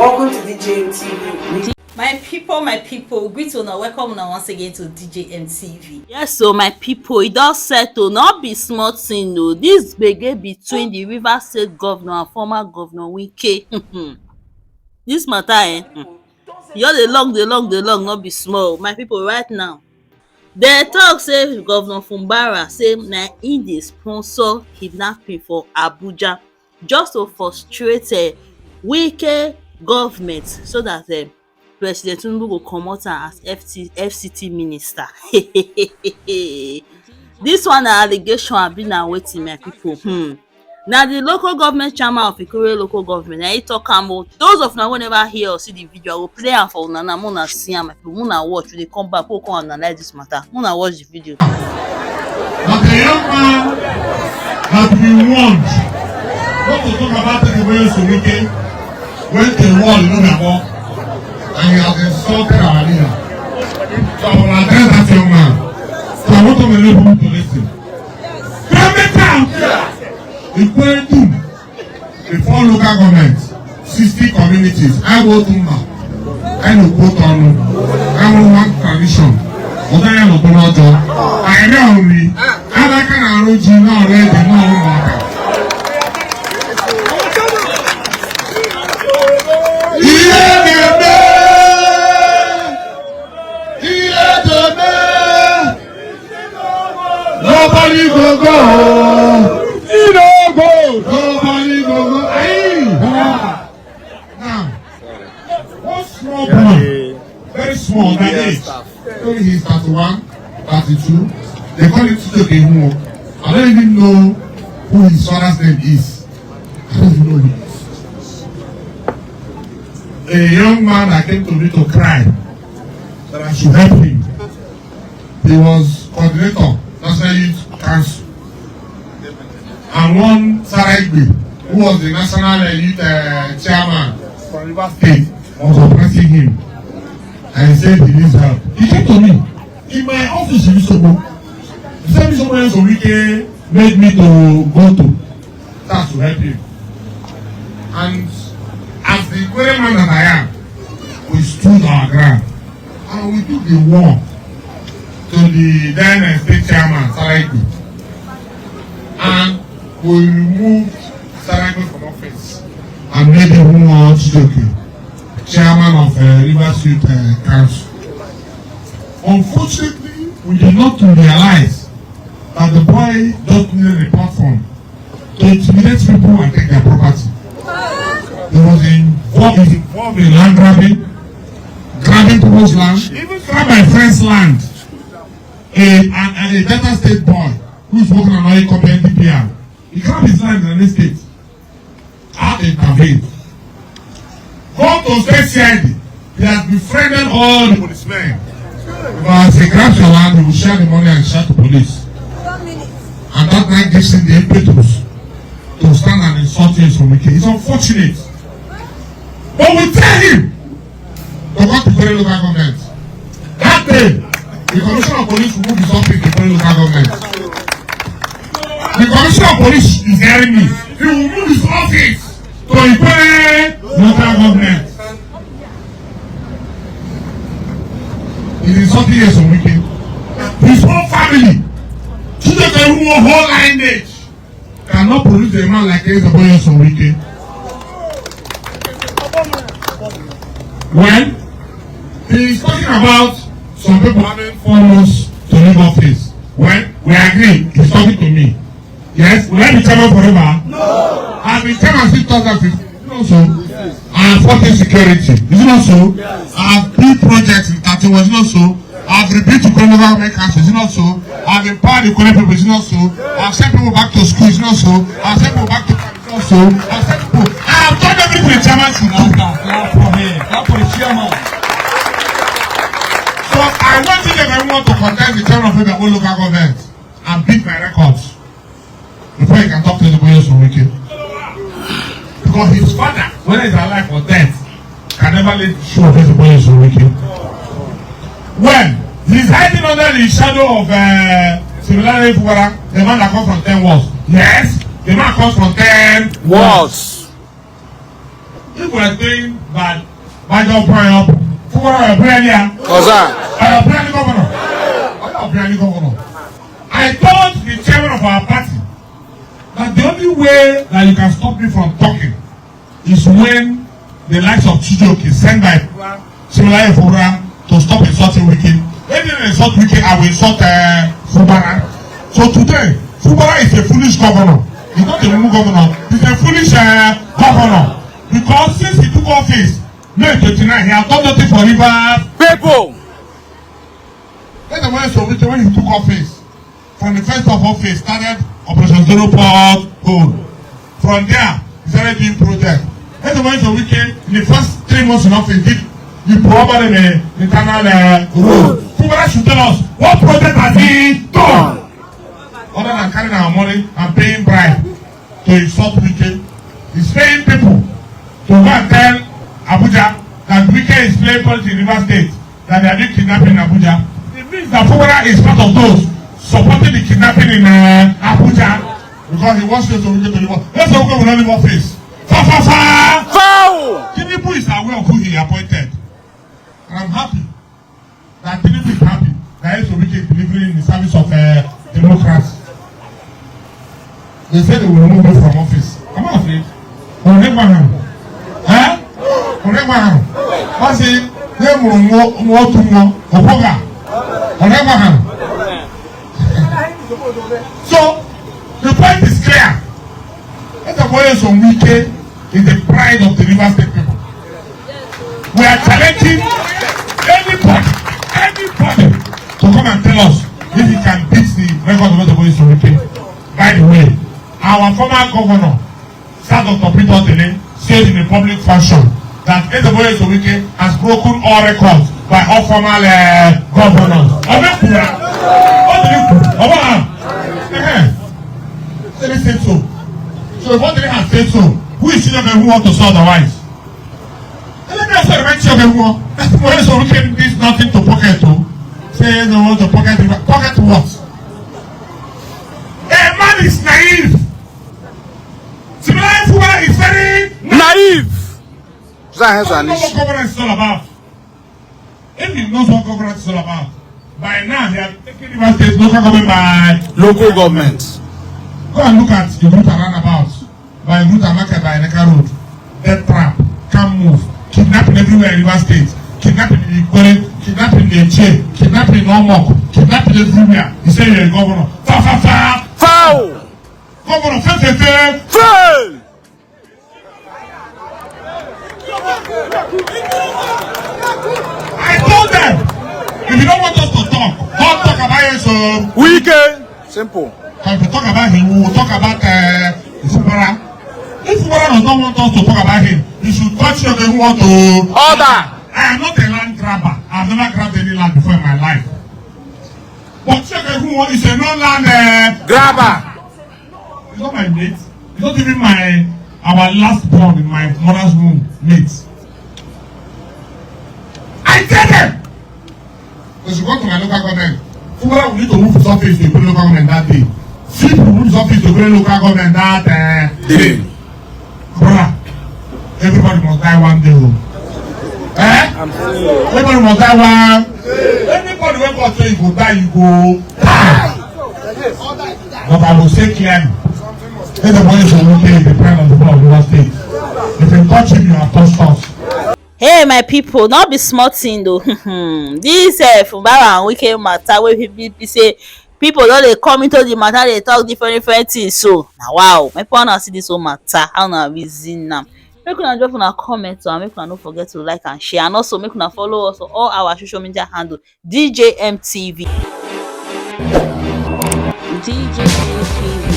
Welcome to DJMTV. My people, greet una, welcome una once again to DJMTV. Yes, so my people, it does settle, not be small thing o. This gbege between the Rivers State governor and former governor Wike. This matter, you all dey long, not be small. My people, right now, they talk say governor Fubara say na im dey sponsor kidnapping for Abuja just to frustrate Wike government so that President Tinubu go comot am as FCT minister. This one na allegation abi na wetin, my people? Na the local government chairman of Ikore local government na him talk am o. Those of una wey never hear or see the video, I go play am for una now, make una see am, my people. Make una watch, we dey come back, make we come analyse this matter. Make una watch the video. But the young man has been warned not to talk about the way to Wike when the war is over, and he has insulted our leader. So I will address that young man. So I want to be able to listen. Government town! Equating the 4 local governments, 60 communities, I will do now. I will put on, I will want tradition. What I am about, I know me. I can arrange you now, ready, no. Nobody go. You don't go. Nobody go. Hey. Now, one small boy, very small, that age. Only he's 31, 32. They call him Chijoke. I don't even know who his father's name is. I don't even know who he is. A young man that came to me to cry that I should help him. He was coordinator, National Youth Council. And one Saragbe, who was the National Youth Chairman from Rivers State, was oppressing him. And he said he needs help. He came to me in my office in Isobo. He said somewhere else Wike made me to go to start to help him. And as the great man that I am, we stood our ground. And we took the war to the then state chairman, Saragbe. And we removed Saragbe from office and made him Chijoke, chairman of Rivers Youth Council. Unfortunately, we did not realize that the boy just needed a platform to intimidate people and take their property. He was involved in land grabbing people's land, even grab my friend's land. A Delta State boy who's working on oil company DPR. He grabbed his land in the state. I had to intervene. Go to state CID. He has befriended all the policemen. Because he grabs your land, he will share the money and share to police. And that night gives him the impetus to stand and insult him from Wike. It's unfortunate. But we tell him to go to the local government. That day, the commissioner of police will move his office to the local government. The commissioner of police is hearing me. He will move his office to the local government. He is insulting us on Wike. His whole family, children who whole lineage, cannot produce a man like this about us on Wike. Well, he is talking about some people having 4 months to leave office. Well, we agree. He's talking to me. Yes, will I be chairman forever? No. I've been chairman since 2015. Is it not so? Yes. I have fought security. Is it not so? Yes. I have built projects in 31. Is it not so? I have rebuilt the government council. Is it not so? I have empowered the college people. Is it not so? I have sent people back to school. Is it not so? I have sent people back to camp. Is it not so? I have sent people. I have done everything the chairman should do. Clap for him. Clap for the chairman. So I want you everyone to contest the chairman of the whole local government and beat my records before you can talk to anybody else from Wike. Because his father, whether he's alive or dead, can never let show of anybody else from Wike. Well, he's hiding under the shadow of similarly Fubara, the man that comes from 10 walls. Yes, the man comes from 10 walls. If we are doing bad, my job bring up. Fubara, Brania. Brania governor. I told the chairman of our party that the only way that you can stop me from talking is when the likes of Chijoke sent by similar Fubara to stop insulting Wike. When they insult Wike, I will insult Fubara. So today, Fubara is a foolish governor. He's not a new governor. He's a foolish governor. Because since he took office, May 29, he has done nothing for Rivers people. When he took office, from the first of office, started Operation Zero Pot Hole. From there, he started doing projects. When the Wike, in the first 3 months in office, did the program the internal road. Fubara should tell us what project has he done, other than carrying our money and paying bribe to insult Wike. He's paying people to go and tell Abuja that Wike is playing politics in River State, that they are doing kidnapping in Abuja. It means that Fubara is part of those supporting the kidnapping in Abuja because he wants you to Wike to live off. Let's go with live office. Tinubu is aware of who he appointed. And I'm happy that Tinubu is happy that Wike is delivering in the service of democracy. They said they will remove him from office. I'm not afraid. What's it? They will more to more. So the point is clear. Let the voice of Wike is the pride of the River State people. We are challenging anybody to come and tell us if he can beat the record of the voice of Wike. By the way, our former governor, Sir Dr. Peter Dele, said in a public fashion that the voice of Wike has broken all records by all former governors. They said so. So if what they have said so, who is senior who want to say otherwise? And let me also remind you of everyone that the voice of Wike is nothing to pocket to. Say they want to pocket what? A man is naive. Similar Fubara is very naive. That's what governance is all about. If he knows what governance is all about, by now they are taking River State local government by local government. Go and look at the route and roundabouts by route and market by Neka Road. Death trap, can't move, kidnapping everywhere in River State, kidnapping in Ikore, kidnapping in Eche, kidnapping in Omok, kidnapping everywhere. He said you're a governor. Foul! Governor, fail! I told them, if you don't want us to talk, don't talk about his Wike. Simple. If you talk about him, we will talk about Fubara. If Fubara does not want us to talk about him, he should touch you who want to order. I am not a land grabber. I have never grabbed any land before in my life. But who is a non-land grabber. He's not my mate. He's not even our last born in my mother's womb mate. I tell them, they should go to my local government. Fubara will need to move his office to a local government that day. People will move his office to a local government that day. Brother, everybody must die one day. Everybody must die one. Anybody when God say you go die, you go die. But I will say clearly, everybody should look at the pride of the people of River State. If you touch him, you have touched us. Hey my people, not be smart thing though. This Fubara and Wike matter wey people say people don dey come into the matter, dey talk different things. So na wow, my people wanna see this whole matter, how una reason am. Make una drop una comment and make una no forget to like and share, and also make una follow us on all our social media handle DJMTV. DJMTV.